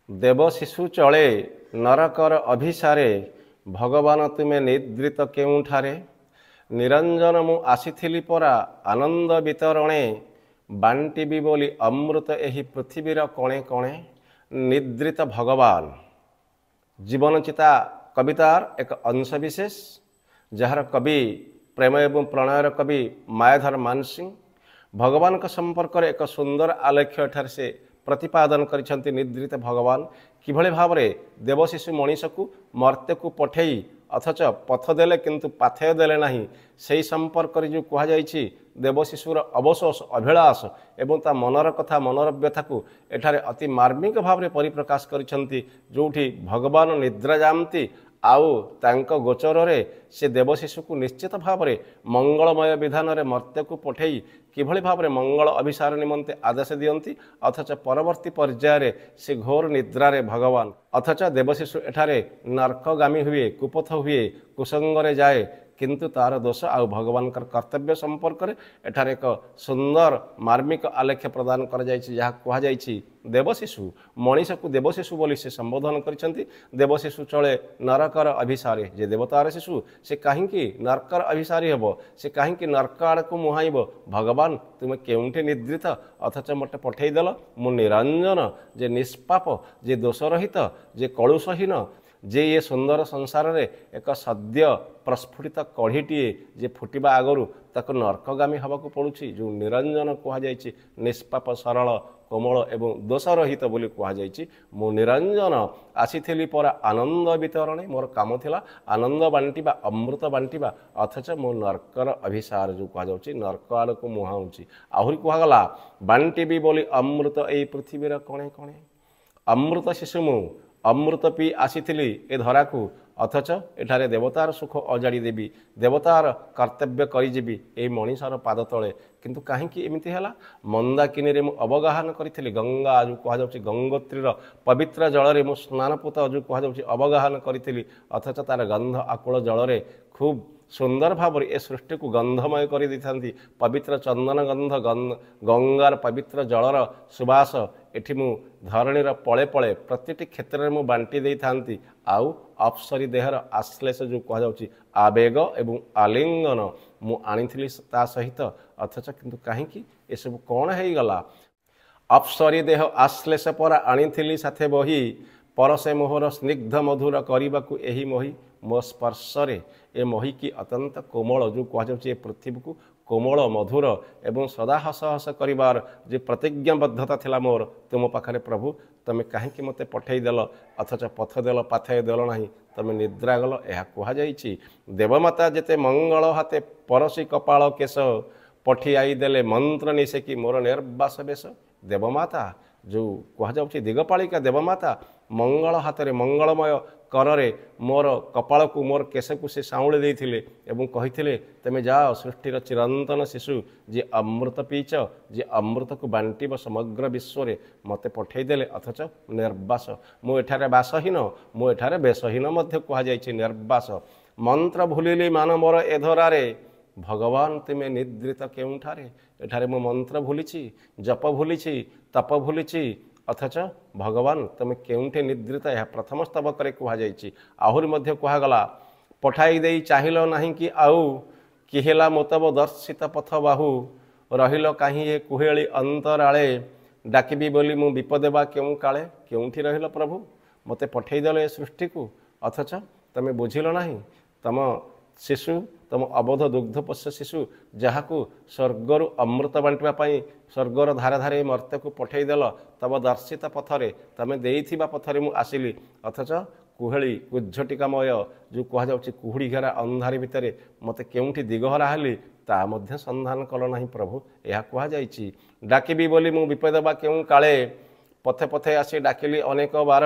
देव शिशु चले नरकर अभिसारे भगवान तुमे निद्रित केउठारे निरंजन मु आसीथिली परा आनंद वितरणे बांटिबी बोली अमृत एही पृथ्वीर कणे कणे निद्रित भगवान जीवन चिता कवितार एक अंश विशेष जार कवि प्रेम एवं प्रणयर कवि मायाधर मानसिंह भगवान का संपर्क एक सुंदर आलेख्य एठार से प्रतिपादन करिसेंति। निद्रित भगवान किभଳି भावरे देवशिशु मनीष को मर्त्य को पठेई अथच पथ देले किंतु पाथेय देले नहीं सेही संपर्क जो कहा जाइछि देवशिशुर अवशोष अभिलाष एवं ता मनर कथा मनर व्यथा को एठारे अति मार्मिक भाव परिप्रकाश करिसेंति। जोठी भगवान निद्रा जामती आउ तांको गोचर रे से देवशिशु को निश्चित भाव में मंगलमय विधान रे मर्त्य को पठेई किभଳି भाव मंगल अभिसार निमंते आदेश दियंती अथच परवर्ती पर्याय से घोर निद्रारे भगवान अथच देवशिशु एठारे नरकगामी हुए कुपथ हुए कुसंगरे जाए किंतु तार दोष आउ भगवान कर्तव्य संपर्क में एठारे एक सुंदर मार्मिक आलेख्य प्रदान कर जहाँ कहुई देवशिशु मनीष को देवशिशु बोली से संबोधन करिसेंति। देवशिशु चले नरकर अभिसारे जे देवतार शिशु से कहीं नरकर अभिसारी हेब से कहीं नरक आड़ को मुहाइब भगवान तुम केउंठे निद्रित अथच मते पठेदेल मु निरंजन जे निष्पाप जे दोषरहित जे कलुषहीन जे ये सुंदर संसार रे एक सद्य प्रस्फुटित कढ़ीटीए जे फुटिबा आगरू ताको नरकगामी हवाक पड़ुछि जो निरंजन कहुई निष्पाप सरल कोमल एवं दोषरहित बोली कहुई मु निरंजन आसीथिली पर आनंद वितरणे मोर काम थिला आनंद बांटिबा अमृत बांटिबा अथच मो नरकर अभिसार जो कहुच्छी नरक आड़ को मुहाऊँची आहरी कहगला बांटिबी बोली अमृत एई पृथ्वीर कणे कणे अमृत शिशु मु अमृत पी आसीथिली ए धरा को अथच एठारे देवतार सुख अजाड़ी देवी देवतार कर्तव्य करिजिबी ए मनीषर पाद तले किंतु कहीं एमती है मंदाकिनी मु अवगाहन करी गंगा जो कहुच्छी गंगोत्रीर पवित्र जल में मु स्नानपूत जो कहुच्छी अवगाहन करी अथच तार गंध आकुल जल खूब सुंदर भाव ए सृष्टि को गंधमय कर दी पवित्र चंदन गंध गंगार पवित्र जलर सुबास एठी मु धरणीर पले पले प्रति क्षेत्र में मु बांटी दे था आउ अप्सरी देहर आश्लेष जो कहुच्छी आवेग एवं आलिंगन मु आनी ता सहित अथच किंतु कहीं ये सब कौन हो गला अप्सरी देह आश्लेष पर आनी साथे बही परसे मोहर स्निग्ध मधुर करने को यही मोही मो स्पर्शरे ए मोही की अत्यंत कोमल जो कहुच्छे पृथ्वी को कोमल मधुर एवं सदा हस हस करिवार जे प्रतिज्ञाबद्धता थिला मोर तुम पाखरे प्रभु तमें कहीं मते पठेदेल अथच पथ देल पाथय देल नहीं तमें निद्रा गल यह कहुई देवमाता जेते मंगल हाथे परसी कपाल केश पठी आई देले मंत्र निशेकी मोर निर्वास बेश देवमाता जो कहुच्छी दिगपालिका देवमाता मंगल हाथ में मंगलमय करे मोर कपाल को मोर केश को से साउले देथिले एवं कहिथिले तमे जाओ सृष्टिर चिरंतन शिशु जे अमृत पीच जे अमृत को बांटिब समग्र विश्व रे मते पठेदेले अथच निर्वास मु एठारे बासहीन मु एठारे बेसहीन मध्य कहुई निर्वास मंत्र भूलिली मान मोर एधरारे भगवान तुमे निद्रित केउठारे एठारे मु मंत्र भूलिछि जप भूलिछि तप भूलिछि अथच भगवान तुम केउठे निद्रित यह प्रथम स्तबक कहुई आहरी मध्य कहगला पठाई दे चाहिल नहीं कि आउ किहेला मोतब दर्शित पथ बाहु रहिल कहीं ये कुहेली अंतराले डाकिबी बोली मु विपदे बा क्यों काले क्योंठी रहिल प्रभु मते पठेदेल ए सृष्टि को अथच तमे बुझिल नहीं तम शिशु तम अबोध दुग्धपोष्य शिशु जहाँ स्वर्गर अमृत बांटापी स्वर्गर धारे धारे मर्त्य को पठेदेल तब दर्शित पथरे तमें देइथिबा पथरे मु आसिली अथच कुहेली कुज्झटिकामय जो कहुच्छी कुहुड़ी घेरा अंधारी भितर मते केउठी दिगहरा हेली ता मध्य संधान कल नहीं प्रभु यह कहुई डाकिबी बोली मु विपद बा क्यों काले पथे पथे आसी डाकिली अनेक बार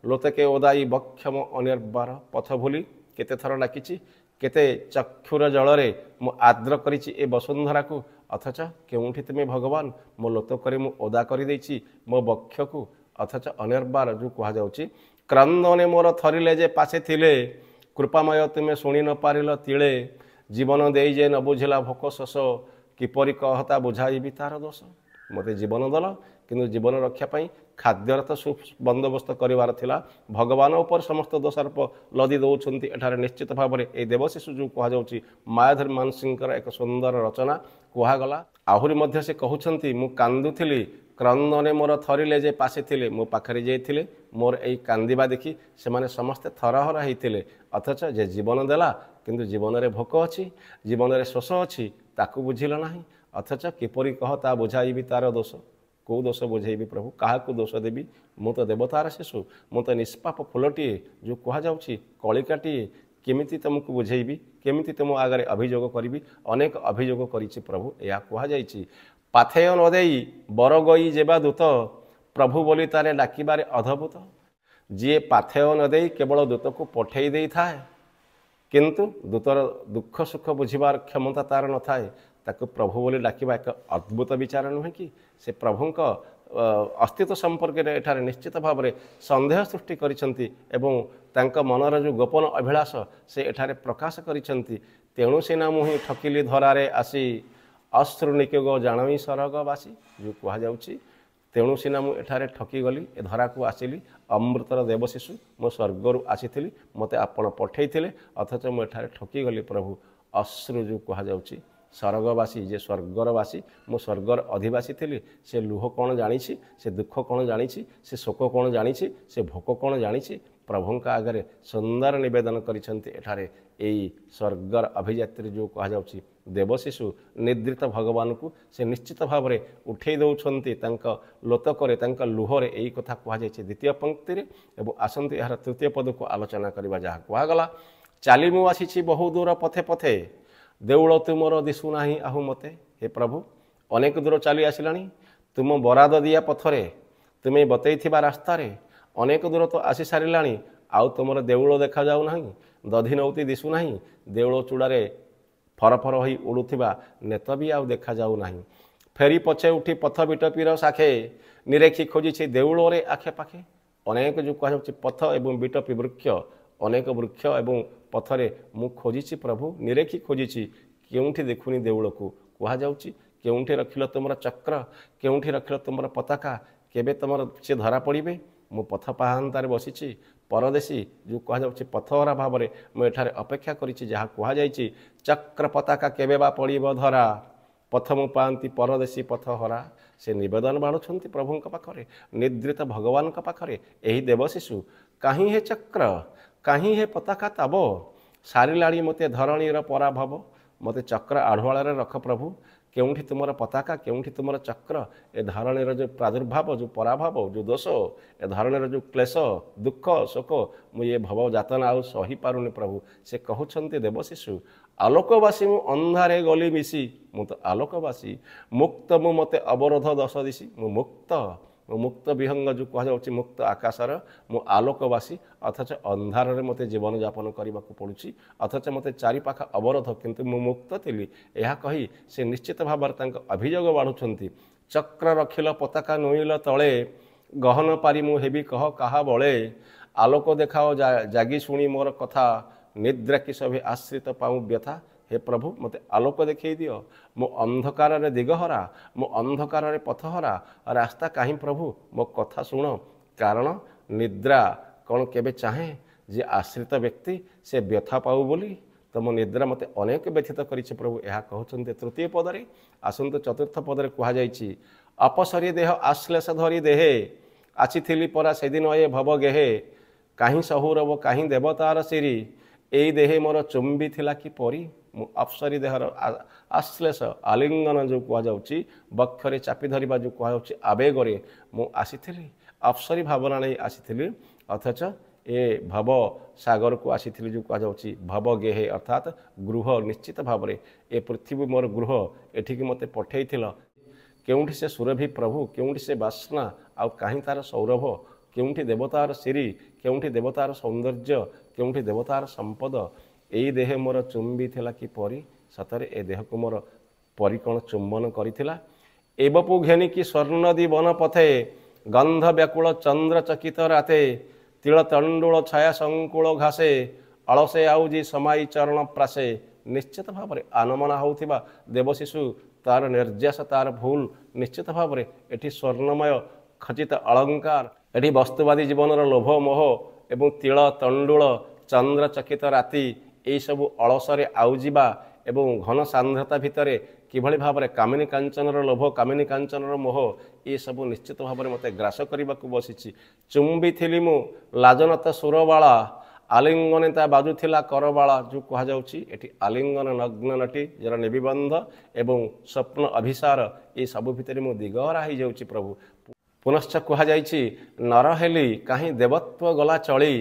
लोतेके ओदाई बक्षम अनिर्बार पथ भूली केते थर डाकिछि केते चक्षुर जलरे मु आद्र करिछि ए वसुंधरा को अथच केउठी तुमे भगवान मो लोतक मु ओदा कर देछि मो बक्ष को अथच अनिर्बार जो कहुच्छी क्रंदने मोर थरिले जे पासे थिले कृपामय तुमे शुणी न पारिल तिले जीवन दे जे न बुझिला भोक शोष किपरि कहता बुझाइबी तार दोष मते जीवन दल किंतु जीवन रक्षा पाई ଖାଦ୍ୟର ତ ବନ୍ଦୋବସ୍ତ କରିବାର ଥିଲା। ଭଗବାନ ଉପରେ ସମସ୍ତ ଦୋଷାରୋପ ଲଦି ଦେଉଛନ୍ତି। ଏଠାରେ ନିଶ୍ଚିତ ଭାବରେ এই ଦେବଶିଶୁ ଯେଉଁ କୁହାଯାଉଛି ମାୟାଧର ମାନସିଂଙ୍କର ଏକ ସୁନ୍ଦର ରଚନା କୁହାଗଲା। ଆହୁରି ମଧ୍ୟ ସେ କହୁଛନ୍ତି, ମୁଁ କାନ୍ଦୁଥିଲି କ୍ରନ୍ଦନେ ମୋର ଥରିଲେ ଯେ ପାଶିଥିଲେ, ମୋ ପାଖରେ ଯାଇଥିଲେ ମୋର ଏଇ କାନ୍ଦିବା ଦେଖି ସେମାନେ ସମସ୍ତେ ଥରହର ହେଇଥିଲେ। ଅଥଚ ଯେ ଜୀବନ ଦେଲା କିନ୍ତୁ ଜୀବନରେ ଭୋକ ଅଛି, ଜୀବନରେ ଶୋଷ ଅଛି, ତାକୁ ବୁଝିଲ ନାହିଁ। ଅଥଚ କିପରି କହ ତା ବୁଝାଇବି ତାର ଦୋଷ। କେଉଁ ଦୋଷ ବୁଝେଇବି ପ୍ରଭୁ, କାହାକୁ ଦୋଷ ଦେବି? ମୁଁ ତ ଦେବତାର ଶିଶୁ, ମୁଁ ତ ନିଷ୍ପାପ ଫୁଲଟିଏ, ଯେଉଁ କୁହାଯାଉଛି କଳିକାଟିଏ। କେମିତି ତୁମକୁ ବୁଝେଇବି, କେମିତି ତୁମ ଆଗରେ ଅଭିଯୋଗ କରିବି? ଅନେକ ଅଭିଯୋଗ କରିଛି ପ୍ରଭୁ, ଏହା କୁହାଯାଇଛି। ପାଥେୟ ନ ଦେଇ ବରଗଇ ଯେବା ଦୂତ, ପ୍ରଭୁ ବୋଲି ତାରେ ଡାକିବାରେ ଅଦ୍ଭୁତ। ଯିଏ ପାଥେୟ ନ ଦେଇ କେବଳ ଦୂତକୁ ପଠେଇ ଦେଇଥାଏ, କିନ୍ତୁ ଦୂତର ଦୁଃଖ ସୁଖ ବୁଝିବାର କ୍ଷମତା ତାର ନଥାଏ, ତାକୁ ପ୍ରଭୁ ବୋଲି ଡାକିବା ଏକ ଅଦ୍ଭୁତ ବିଚାର ନୁହେଁ କି? ସେ ପ୍ରଭୁଙ୍କ ଅସ୍ତିତ୍ୱ ସମ୍ପର୍କରେ ଏଠାରେ ନିଶ୍ଚିତ ଭାବରେ ସନ୍ଦେହ ସୃଷ୍ଟି କରିଛନ୍ତି ଏବଂ ତାଙ୍କ ମନର ଯେଉଁ ଗୋପନ ଅଭିଳାଷ ସେ ଏଠାରେ ପ୍ରକାଶ କରିଛନ୍ତି। ତେଣୁ ସିନା ମୁହିଁ ଠକିଲି ଧରାରେ ଆସି, ଅଶ୍ରୁ ନିକେଗ ଜାଣଇ ସରଗବାସୀ, ଯେଉଁ କୁହାଯାଉଛି। ତେଣୁ ସିନା ମୁଁ ଏଠାରେ ଠକିଗଲି, ଏ ଧରାକୁ ଆସିଲି, ଅମୃତର ଦେବଶିଶୁ, ମୁଁ ସ୍ୱର୍ଗରୁ ଆସିଥିଲି, ମୋତେ ଆପଣ ପଠେଇଥିଲେ, ଅଥଚ ମୁଁ ଏଠାରେ ଠକିଗଲି ପ୍ରଭୁ। ଅଶ୍ରୁ ଯେଉଁ କୁହାଯାଉଛି, ସ୍ୱର୍ଗବାସୀ, ଯେ ସ୍ୱର୍ଗର ବାସୀ, ମୁଁ ସ୍ୱର୍ଗର ଅଧିବାସୀ ଥିଲି। ସେ ଲୁହ କ'ଣ ଜାଣିଛି, ସେ ଦୁଃଖ କ'ଣ ଜାଣିଛି, ସେ ଶୋକ କ'ଣ ଜାଣିଛି, ସେ ଭୋକ କ'ଣ ଜାଣିଛି? ପ୍ରଭୁଙ୍କ ଆଗରେ ସୁନ୍ଦର ନିବେଦନ କରିଛନ୍ତି। ଏଠାରେ ଏଇ ସ୍ୱର୍ଗର ଅଭିଯାତ୍ରୀ ଯେଉଁ କୁହାଯାଉଛି ଦେବଶିଶୁ, ନିଦ୍ରିତ ଭଗବାନଙ୍କୁ ସେ ନିଶ୍ଚିତ ଭାବରେ ଉଠେଇ ଦେଉଛନ୍ତି ତାଙ୍କ ଲୋତକରେ, ତାଙ୍କ ଲୁହରେ। ଏଇ କଥା କୁହାଯାଇଛି ଦ୍ୱିତୀୟ ପଂକ୍ତିରେ। ଏବଂ ଆସନ୍ତୁ ଏହାର ତୃତୀୟ ପଦକୁ ଆଲୋଚନା କରିବା, ଯାହା କୁହାଗଲା। ଚାଲି ମୁଁ ଆସିଛି ବହୁ ଦୂର ପଥେ ପଥେ, ଦେଉଳ ତୁମର ଦିଶୁନାହିଁ ଆହୁ ମୋତେ। ହେ ପ୍ରଭୁ, ଅନେକ ଦୂର ଚାଲି ଆସିଲାଣି, ତୁମ ବରାଦ ଦିଆ ପଥରେ, ତୁମେ ବତେଇଥିବା ରାସ୍ତାରେ ଅନେକ ଦୂର ତ ଆସି ସାରିଲାଣି, ଆଉ ତୁମର ଦେଉଳ ଦେଖାଯାଉ ନାହିଁ, ଦଧିନଉତି ଦିଶୁନାହିଁ, ଦେଉଳ ଚୂଡ଼ାରେ ଫରଫର ହୋଇ ଉଡ଼ୁଥିବା ନେତ ବି ଆଉ ଦେଖାଯାଉ ନାହିଁ। ଫେରି ପଛେ ଉଠି ପଥ ବିଟପିର ଶାଖେ, ନିରେଖି ଖୋଜିଛି ଦେଉଳରେ ଆଖେ ପାଖେ। ଅନେକ ଯେଉଁ କୁହାଯାଉଛି ପଥ ଏବଂ ବିଟପି ବୃକ୍ଷ, ଅନେକ ବୃକ୍ଷ ଏବଂ ପଥରେ ମୁଁ ଖୋଜିଛି ପ୍ରଭୁ, ନିରେଖି ଖୋଜିଛି, କେଉଁଠି ଦେଖୁନି ଦେଉଳକୁ। କୁହାଯାଉଛି, କେଉଁଠି ରଖିଲ ତୁମର ଚକ୍ର, କେଉଁଠି ରଖିଲ ତୁମର ପତାକା, କେବେ ତୁମର ସେ ଧରା ପଡ଼ିବେ? ମୁଁ ପଥ ପାହାନ୍ତାରେ ବସିଛି, ପରଦେଶୀ, ଯେଉଁ କୁହାଯାଉଛି ପଥହରା ଭାବରେ ମୁଁ ଏଠାରେ ଅପେକ୍ଷା କରିଛି। ଯାହା କୁହାଯାଇଛି, ଚକ୍ର ପତାକା କେବେ ବା ପଡ଼ିବ ଧରା, ପଥ ମୁଁ ପାଆନ୍ତି ପରଦେଶୀ ପଥହରା। ସେ ନିବେଦନ ବାଢ଼ୁଛନ୍ତି ପ୍ରଭୁଙ୍କ ପାଖରେ, ନିଦ୍ରିତ ଭଗବାନଙ୍କ ପାଖରେ। ଏହି ଦେବଶିଶୁ, କାହିଁ ହେ ଚକ୍ର, କାହିଁ ହେ ପତାକା ତାବ, ସାରିଲାଣି ମୋତେ ଧରଣୀର ପରାଭବ। ମୋତେ ଚକ୍ର ଆଢ଼ୁଆଳରେ ରଖ ପ୍ରଭୁ, କେଉଁଠି ତୁମର ପତାକା, କେଉଁଠି ତୁମର ଚକ୍ର? ଏ ଧରଣୀର ଯେଉଁ ପ୍ରାଦୁର୍ଭାବ, ଯେଉଁ ପରାଭବ, ଯେଉଁ ଦୋଷ, ଏ ଧରଣୀର ଯେଉଁ କ୍ଲେଶ, ଦୁଃଖ, ଶୋକ, ମୁଁ ଏ ଭବ ଯାତନା ଆଉ ସହିପାରୁନି ପ୍ରଭୁ। ସେ କହୁଛନ୍ତି ଦେବଶିଶୁ, ଆଲୋକବାସୀ ମୁଁ ଅନ୍ଧାରେ ଗଲି ମିଶି, ମୁଁ ତ ଆଲୋକବାସୀ, ମୁକ୍ତ ମୁଁ ମୋତେ ଅବରୋଧ ଦଶ ଦିଶି। ମୁଁ ମୁକ୍ତ ବିହଙ୍ଗ ଯେଉଁ କୁହାଯାଉଛି, ମୁକ୍ତ ଆକାଶର ମୁଁ ଆଲୋକବାସୀ, ଅଥଚ ଅନ୍ଧାରରେ ମୋତେ ଜୀବନଯାପନ କରିବାକୁ ପଡ଼ୁଛି, ଅଥଚ ମୋତେ ଚାରିପାଖ ଅବରୋଧ, କିନ୍ତୁ ମୁଁ ମୁକ୍ତ ଥିଲି। ଏହା କହି ସେ ନିଶ୍ଚିତ ଭାବରେ ତାଙ୍କ ଅଭିଯୋଗ ବାଢ଼ୁଛନ୍ତି। ଚକ୍ର ରଖିଲ ପତାକା ନୁଇଁଲ ତଳେ, ଗହନ ପାରି ମୁଁ ହେବି କହ କାହା ବଳେ। ଆଲୋକ ଦେଖାଅ ଜାଗି ଶୁଣି ମୋର କଥା, ନିଦ୍ରା କି ସଭେ ଆଶ୍ରିତ ପାଉ ବ୍ୟଥା। ହେ ପ୍ରଭୁ, ମୋତେ ଆଲୋକ ଦେଖାଇ ଦିଅ, ମୁଁ ଅନ୍ଧକାରରେ ଦିଗହରା, ମୁଁ ଅନ୍ଧକାରରେ ପଥହରା, ରାସ୍ତା କାହିଁ ପ୍ରଭୁ? ମୋ କଥା ଶୁଣ, କାରଣ ନିଦ୍ରା କ'ଣ କେବେ ଚାହେଁ ଯେ ଆଶ୍ରିତ ବ୍ୟକ୍ତି ସେ ବ୍ୟଥା ପାଉ ବୋଲି? ତମ ନିଦ୍ରା ମୋତେ ଅନେକ ବ୍ୟଥିତ କରିଛି ପ୍ରଭୁ। ଏହା କହୁଛନ୍ତି ତୃତୀୟ ପଦରେ। ଆସନ୍ତୁ ଚତୁର୍ଥ ପଦରେ କୁହାଯାଇଛି, ଅପସରି ଦେହ ଆଶ୍ଲେଷ ଧରି ଦେହେ, ଆସିଥିଲି ପରା ସେଦିନ ଏ ଭବ ଗେହେ। କାହିଁ ସହୁରବ କାହିଁ ଦେବତାର ସିରି, ଏଇ ଦେହେ ମୋର ଚୁମ୍ବି ଥିଲା କି ପରି। ମୁଁ ଅପସରି ଦେହର ଆଶ୍ଲେଷ, ଆଲିଙ୍ଗନ ଯେଉଁ କୁହାଯାଉଛି, ବକ୍ଷରେ ଚାପି ଧରିବା ଯେଉଁ କୁହାଯାଉଛି, ଆବେଗରେ ମୁଁ ଆସିଥିଲି, ଅପସରି ଭାବନା ନେଇ ଆସିଥିଲି, ଅଥଚ ଏ ଭବ ସାଗରକୁ ଆସିଥିଲି ଯେଉଁ କୁହାଯାଉଛି ଭବ ଗେହେ, ଅର୍ଥାତ୍ ଗୃହ। ନିଶ୍ଚିତ ଭାବରେ ଏ ପୃଥିବୀ ମୋର ଗୃହ, ଏଠିକି ମୋତେ ପଠେଇଥିଲ। କେଉଁଠି ସେ ସୁରଭି ପ୍ରଭୁ, କେଉଁଠି ସେ ବାସ୍ନା, ଆଉ କାହିଁ ତାର ସୌରଭ? କେଉଁଠି ଦେବତାର ସିରି, କେଉଁଠି ଦେବତାର ସୌନ୍ଦର୍ଯ୍ୟ, କେଉଁଠି ଦେବତାର ସମ୍ପଦ? ଏଇ ଦେହ ମୋର ଚୁମ୍ବି ଥିଲା କି ପରି। ସତରେ ଏ ଦେହକୁ ମୋର ପରି କ'ଣ ଚୁମ୍ବନ କରିଥିଲା? ଏବପୁ ଘେନିକି ସ୍ୱର୍ଣ୍ଣଦୀ ବନ ପଥେ, ଗନ୍ଧ ବ୍ୟାକୁଳ ଚନ୍ଦ୍ର ଚକିତ ରାତେ। ତିଳ ତଣ୍ଡୁଳ ଛାୟା ସଂକୁଳ ଘାସେ, ଅଳସେ ଆଉଜି ସମାଇ ଚରଣ ପ୍ରାସେ। ନିଶ୍ଚିତ ଭାବରେ ଆନମନା ହେଉଥିବା ଦେବଶିଶୁ, ତାର ନିର୍ଯାସ, ତାର ଭୁଲ, ନିଶ୍ଚିତ ଭାବରେ ଏଠି ସ୍ୱର୍ଣ୍ଣମୟ ଖଚିତ ଅଳଙ୍କାର ଏଠି ବସ୍ତୁବାଦୀ ଜୀବନର ଲୋଭ ମୋହ ଏବଂ ତିଳ ତଣ୍ଡୁଳ ଚନ୍ଦ୍ରଚକିତ ରାତି ଏହିସବୁ ଅଳସରେ ଆଉଯିବା ଏବଂ ଘନ ସାନ୍ଦ୍ରତା ଭିତରେ କିଭଳି ଭାବରେ କାମିନୀ କାଞ୍ଚନର ଲୋଭ କାମିନୀ କାଞ୍ଚନର ମୋହ ଏସବୁ ନିଶ୍ଚିତ ଭାବରେ ମୋତେ ଗ୍ରାସ କରିବାକୁ ବସିଛି। ଚୁମ୍ବିଥିଲି ମୁଁ ଲାଜନତ ସୁରବାଳା ଆଲିଙ୍ଗନିତା ବାଜୁଥିଲା କରବାଳା ଯେଉଁ କୁହାଯାଉଛି ଏଠି ଆଲିଙ୍ଗନ ନଗ୍ନ ନଟି ଯାର ନିବିବନ୍ଧ ଏବଂ ସ୍ୱପ୍ନ ଅଭିସାର ଏସବୁ ଭିତରେ ମୁଁ ଦିଗହରା ହେଇଯାଉଛି ପ୍ରଭୁ। ପୁନଶ୍ଚ କୁହାଯାଇଛି ନର ହେଲି କାହିଁ ଦେବତ୍ୱ ଗଲା ଚଳି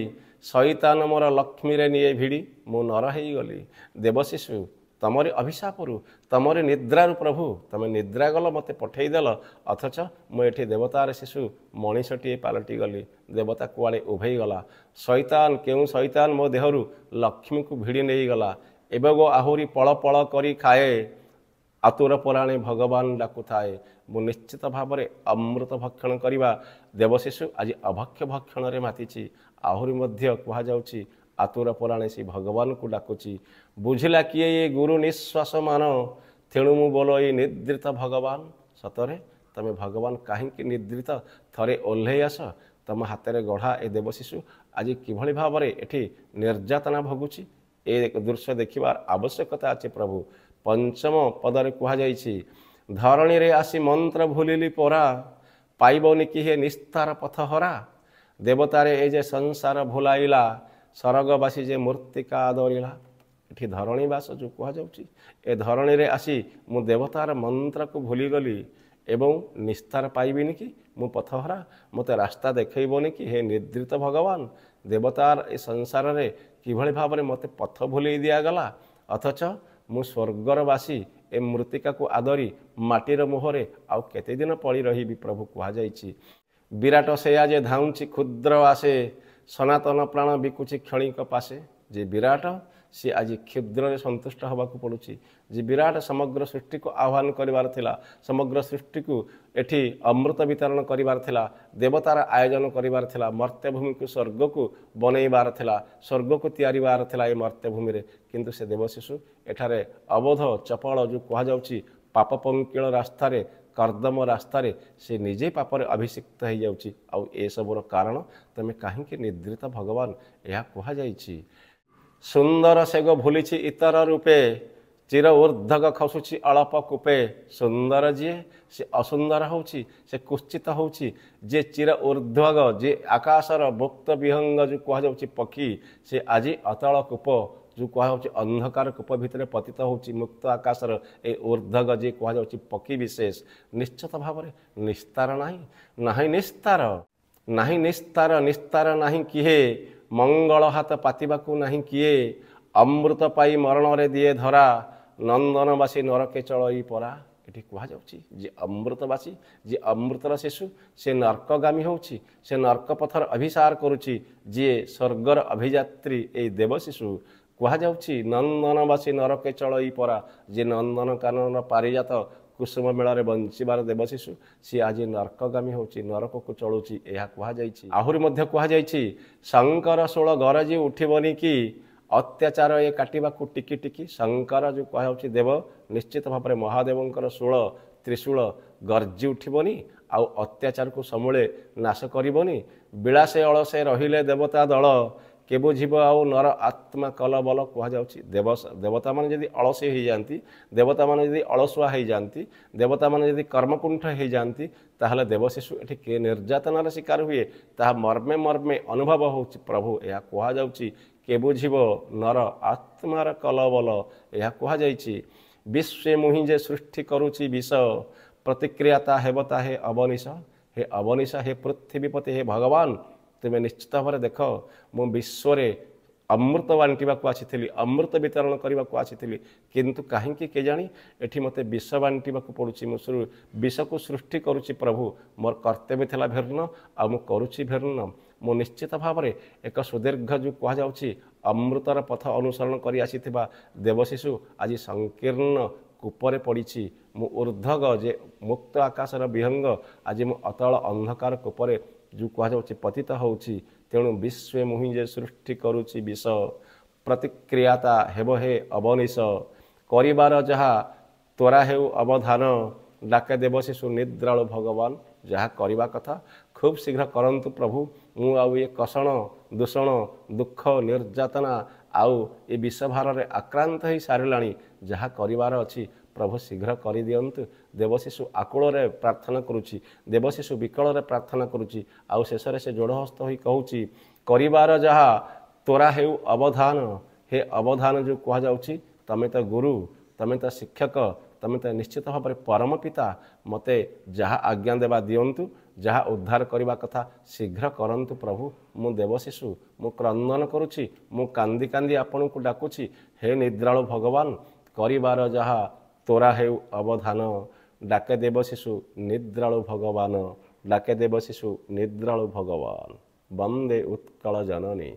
ଶୈତାନ ମୋର ଲକ୍ଷ୍ମୀରେ ନିଏ ଭିଡ଼ି ମୁଁ ନର ହେଇଗଲି। ଦେବଶିଶୁ ତମରି ଅଭିଶାପରୁ ତମରି ନିଦ୍ରାରୁ ପ୍ରଭୁ ତମେ ନିଦ୍ରା ଗଲ ମୋତେ ପଠେଇଦେଲ ଅଥଚ ମୁଁ ଏଠି ଦେବତାର ଶିଶୁ ମଣିଷଟିଏ ପାଲଟି ଗଲି। ଦେବତା କୁଆଡ଼େ ଉଭେଇଗଲା। ଶୈତାନ କେଉଁ ଶୈତାନ ମୋ ଦେହରୁ ଲକ୍ଷ୍ମୀକୁ ଭିଡ଼ି ନେଇଗଲା। ଏବେ ଗୋ ଆହୁରି ପଳ ପଳ କରି ଖାଏ ଆତୁର ପରାଣେ ଭଗବାନ ଡାକୁଥାଏ। ମୁଁ ନିଶ୍ଚିତ ଭାବରେ ଅମୃତ ଭକ୍ଷଣ କରିବା ଦେବଶିଶୁ ଆଜି ଅଭକ୍ଷ ଭକ୍ଷଣରେ ମାତିଛି। ଆହୁରି ମଧ୍ୟ କୁହାଯାଉଛି ଆତୁର ପରାଣେ ସେ ଭଗବାନଙ୍କୁ ଡାକୁଛି। ବୁଝିଲା କିଏ ଏ ଗୁରୁ ନିଶ୍ୱାସ ମାନ ତେଣୁ ମୁଁ ବୋଲ ଏଇ ନିଦ୍ରିତ ଭଗବାନ। ସତରେ ତମେ ଭଗବାନ କାହିଁକି ନିଦ୍ରିତ ଥରେ ଓହ୍ଲେଇ ଆସ। ତମ ହାତରେ ଗଢ଼ା ଏ ଦେବଶିଶୁ ଆଜି କିଭଳି ଭାବରେ ଏଠି ନିର୍ଯାତନା ଭୋଗୁଛି ଏ ଦୃଶ୍ୟ ଦେଖିବାର ଆବଶ୍ୟକତା ଅଛି ପ୍ରଭୁ। ପଞ୍ଚମ ପଦରେ କୁହାଯାଇଛି ଧରଣୀରେ ଆସି ମନ୍ତ୍ର ଭୁଲିଲି ପରା ପାଇବନି କି ହେ ନିସ୍ତାର ପଥ ହରା। ଦେବତାରେ ଏ ଯେ ସଂସାର ଭୁଲାଇଲା ସରଗବାସୀ ଯେ ମୂର୍ତ୍ତିକା ଆଦରିଲା। ଏଠି ଧରଣୀବାସ ଯେଉଁ କୁହାଯାଉଛି ଏ ଧରଣୀରେ ଆସି ମୁଁ ଦେବତାର ମନ୍ତ୍ରକୁ ଭୁଲିଗଲି ଏବଂ ନିସ୍ତାର ପାଇବିନି କି ମୁଁ ପଥହରା ମୋତେ ରାସ୍ତା ଦେଖେଇବନି କି ହେ ନିଦ୍ରିତ ଭଗବାନ। ଦେବତାର ଏ ସଂସାରରେ କିଭଳି ଭାବରେ ମୋତେ ପଥ ଭୁଲେଇ ଦିଆଗଲା ଅଥଚ ମୁଁ ସ୍ୱର୍ଗର ବାସୀ ଏ ମୃତ୍ତିକାକୁ ଆଦରି ମାଟିର ମୁହଁରେ ଆଉ କେତେ ଦିନ ପଡ଼ି ରହିବି ପ୍ରଭୁ କୁହାଯାଇଛି। ବିରାଟ ସେୟା ଯେ ଧାଉଁଛି କ୍ଷୁଦ୍ର ଆସେ ସନାତନ ପ୍ରାଣ ବିକୁଛି କ୍ଷଣିକ ପାଶେ। ଯେ ବିରାଟ ସେ ଆଜି କ୍ଷୁଦ୍ରରେ ସନ୍ତୁଷ୍ଟ ହେବାକୁ ପଡ଼ୁଛି। ଯେ ବିରାଟ ସମଗ୍ର ସୃଷ୍ଟିକୁ ଆହ୍ୱାନ କରିବାର ଥିଲା ସମଗ୍ର ସୃଷ୍ଟିକୁ ଏଠି ଅମୃତ ବିତରଣ କରିବାର ଥିଲା ଦେବତାର ଆୟୋଜନ କରିବାର ଥିଲା ମର୍ତ୍ତ୍ୟଭୂମିକୁ ସ୍ୱର୍ଗକୁ ବନେଇବାର ଥିଲା ସ୍ୱର୍ଗକୁ ତିଆରିବାର ଥିଲା ଏ ମର୍ତ୍ତ୍ୟଭୂମିରେ। କିନ୍ତୁ ସେ ଦେବଶିଶୁ ଏଠାରେ ଅବୋଧ ଚପଳ ଯେଉଁ କୁହାଯାଉଛି ପାପ ପଙ୍କିଳ ରାସ୍ତାରେ କର୍ଦ୍ଦମ ରାସ୍ତାରେ ସେ ନିଜେ ପାପରେ ଅଭିଷିକ୍ତ ହେଇଯାଉଛି। ଆଉ ଏସବୁର କାରଣ ତମେ କାହିଁକି ନିଦ୍ରିତ ଭଗବାନ ଏହା କୁହାଯାଇଛି। ସୁନ୍ଦର ସେଗ ଭୁଲିଛି ଇତର ରୂପେ ଚିର ଉର୍ଦ୍ଧଗ ଖସୁଛି ଅଳପ କୂପେ। ସୁନ୍ଦର ଯିଏ ସେ ଅସୁନ୍ଦର ହେଉଛି ସେ କୁଶ୍ଚିତ ହେଉଛି। ଯିଏ ଚିର ଉର୍ଦ୍ଧ୍ୱଗ ଯିଏ ଆକାଶର ମୁକ୍ତ ବିହଙ୍ଗ ଯେଉଁ କୁହାଯାଉଛି ପକ୍ଷୀ ସେ ଆଜି ଅତଳ କୂପ ଯେଉଁ କୁହାଯାଉଛି ଅନ୍ଧକାର କୂପ ଭିତରେ ପତିତ ହେଉଛି। ମୁକ୍ତ ଆକାଶର ଏ ଉର୍ଦ୍ଧଗ ଯିଏ କୁହାଯାଉଛି ପକ୍ଷୀ ବିଶେଷ ନିଶ୍ଚିତ ଭାବରେ ନିସ୍ତାର ନାହିଁ ନିସ୍ତାର ନିସ୍ତାର ନାହିଁ କିଏ ମଙ୍ଗଳ ହାତ ପାତିବାକୁ ନାହିଁ କିଏ। ଅମୃତ ପାଇ ମରଣରେ ଦିଏ ଧରା ନନ୍ଦନବାସୀ ନରକେ ଚଳଇ ପରା। ଏଠି କୁହାଯାଉଛି ଯେ ଅମୃତବାସୀ ଯିଏ ଅମୃତର ଶିଶୁ ସେ ନର୍କଗାମୀ ହେଉଛି ସେ ନର୍କ ପଥର ଅଭିସାର କରୁଛି। ଯିଏ ସ୍ୱର୍ଗର ଅଭିଯାତ୍ରୀ ଏଇ ଦେବଶିଶୁ କୁହାଯାଉଛି ନନ୍ଦନବାସୀ ନରକେ ଚଳଇ ପରା। ଯିଏ ନନ୍ଦନକାନନ ପାରିଜାତ କୁସୁମ ମେଳରେ ବଞ୍ଚିବାର ଦେବଶିଶୁ ସିଏ ଆଜି ନର୍କଗାମୀ ହେଉଛି ନରକକୁ ଚଳୁଛି ଏହା କୁହାଯାଇଛି। ଆହୁରି ମଧ୍ୟ କୁହାଯାଇଛି ଶଙ୍କର ଷୋଳ ଗରଜି ଉଠିବନି କି ଅତ୍ୟାଚାର ଏ କାଟିବାକୁ ଟିକି ଟିକି। ଶଙ୍କର ଯେଉଁ କୁହାଯାଉଛି ଦେବ ନିଶ୍ଚିତ ଭାବରେ ମହାଦେବଙ୍କର ଷୋଳ ତ୍ରିଶୂଳ ଗର୍ଜି ଉଠିବନି ଆଉ ଅତ୍ୟାଚାରକୁ ସମୂଳେ ନାଶ କରିବନି। ବିଳାସେ ଅଳସେ ରହିଲେ ଦେବତା ଦଳ କେ ବୁଝିବ ଆଉ ନର ଆତ୍ମା କଲବଲ କୁହାଯାଉଛି। ଦେବତାମାନେ ଯଦି ଅଳସୀ ହେଇଯାଆନ୍ତି ଦେବତାମାନେ ଯଦି ଅଳସୁଆ ହେଇଯାଆନ୍ତି ଦେବତାମାନେ ଯଦି କର୍ମକୁଣ୍ଠ ହେଇଯାଆନ୍ତି ତାହେଲେ ଦେବଶିଶୁ ଏଠି କିଏ ନିର୍ଯାତନାର ଶିକାର ହୁଏ ତାହା ମର୍ମେ ମର୍ମେ ଅନୁଭବ ହେଉଛି ପ୍ରଭୁ ଏହା କୁହାଯାଉଛି। କେ ବୁଝିବ ନର ଆତ୍ମାର କଲବଲ ଏହା କୁହାଯାଇଛି। ବିଶ୍ୱେ ମୁହିଁ ଯେ ସୃଷ୍ଟି କରୁଛି ବିଷ ପ୍ରତିକ୍ରିୟାତା ହେବ ତାହେ ଅବନିଶ। ହେ ଅବନିଶ ହେ ପୃଥିବୀପତି ହେ ଭଗବାନ ତୁମେ ନିଶ୍ଚିତ ଭାବରେ ଦେଖ ମୁଁ ବିଶ୍ୱରେ ଅମୃତ ବାଣ୍ଟିବାକୁ ଆସିଥିଲି ଅମୃତ ବିତରଣ କରିବାକୁ ଆସିଥିଲି କିନ୍ତୁ କାହିଁକି କେଜାଣି ଏଠି ମୋତେ ବିଷ ବାଣ୍ଟିବାକୁ ପଡ଼ୁଛି। ମୁଁ ବିଷକୁ ସୃଷ୍ଟି କରୁଛି ପ୍ରଭୁ ମୋର କର୍ତ୍ତବ୍ୟ ଥିଲା ଭିନ୍ନ ଆଉ ମୁଁ କରୁଛି ଭିନ୍ନ। ମୁଁ ନିଶ୍ଚିତ ଭାବରେ ଏକ ସୁଦୀର୍ଘ ଯେଉଁ କୁହାଯାଉଛି ଅମୃତର ପଥ ଅନୁସରଣ କରି ଆସିଥିବା ଦେବଶିଶୁ ଆଜି ସଂକୀର୍ଣ୍ଣ କୂପରେ ପଡ଼ିଛି। ମୁଁ ଉର୍ଦ୍ଧଗ ଯେ ମୁକ୍ତ ଆକାଶର ବିହଙ୍ଗ ଆଜି ମୁଁ ଅତଳ ଅନ୍ଧକାର କୂପରେ ଯେଉଁ କୁହାଯାଉଛି ପତିତ ହେଉଛି। ତେଣୁ ବିଶ୍ୱେ ମୁହିଁ ଯେ ସୃଷ୍ଟି କରୁଛି ବିଷ ପ୍ରତିକ୍ରିୟାତା ହେବ ହେ ଅବନିଶ କରିବାର ଯାହା ତ୍ୱରା ହେଉ ଅବଧାନ ଡାକେ ଦେବଶିଶୁ ନିଦ୍ରାଳୁ ଭଗବାନ ଯାହା କରିବା କଥା ଖୁବ୍ ଶୀଘ୍ର କରନ୍ତୁ ପ୍ରଭୁ। ମୁଁ ଆଉ ଏ କଷଣ ଦୂଷଣ ଦୁଃଖ ନିର୍ଯାତନା ଆଉ ଏ ବିଷଭାରରେ ଆକ୍ରାନ୍ତ ହୋଇ ସାରିଲାଣି। ଯାହା କରିବାର ଅଛି ପ୍ରଭୁ ଶୀଘ୍ର କରିଦିଅନ୍ତୁ। ଦେବଶିଶୁ ଆକୁଳରେ ପ୍ରାର୍ଥନା କରୁଛି, ଦେବଶିଶୁ ବିକଳରେ ପ୍ରାର୍ଥନା କରୁଛି। ଆଉ ଶେଷରେ ସେ ଯୋଡ଼ହସ୍ତ ହୋଇ କହୁଛି, କରିବାର ଯାହା ତୋରା ହେଉ ଅବଧାନ। ହେ ଅବଧାନ ଯେଉଁ କୁହାଯାଉଛି, ତମେ ତ ଗୁରୁ, ତମେ ତ ଶିକ୍ଷକ, ତମେ ତ ନିଶ୍ଚିତ ଭାବରେ ପରମ ପିତା। ମୋତେ ଯାହା ଆଜ୍ଞା ଦେବା ଦିଅନ୍ତୁ, ଯାହା ଉଦ୍ଧାର କରିବା କଥା ଶୀଘ୍ର କରନ୍ତୁ ପ୍ରଭୁ। ମୁଁ ଦେବଶିଶୁ, ମୁଁ କ୍ରନ୍ଦନ କରୁଛି, ମୁଁ କାନ୍ଦି କାନ୍ଦି ଆପଣଙ୍କୁ ଡାକୁଛି। ହେ ନିଦ୍ରାଳୁ ଭଗବାନ, କରିବାର ଯାହା ତୋରା ହେଉ ଅବଧାନ। ଡାକେ ଦେବଶିଶୁ ନିଦ୍ରାଳୁ ଭଗବାନ, ଡାକେ ଦେବଶିଶୁ ନିଦ୍ରାଳୁ ଭଗବାନ। ବନ୍ଦେ ଉତ୍କଳ ଜନନୀ।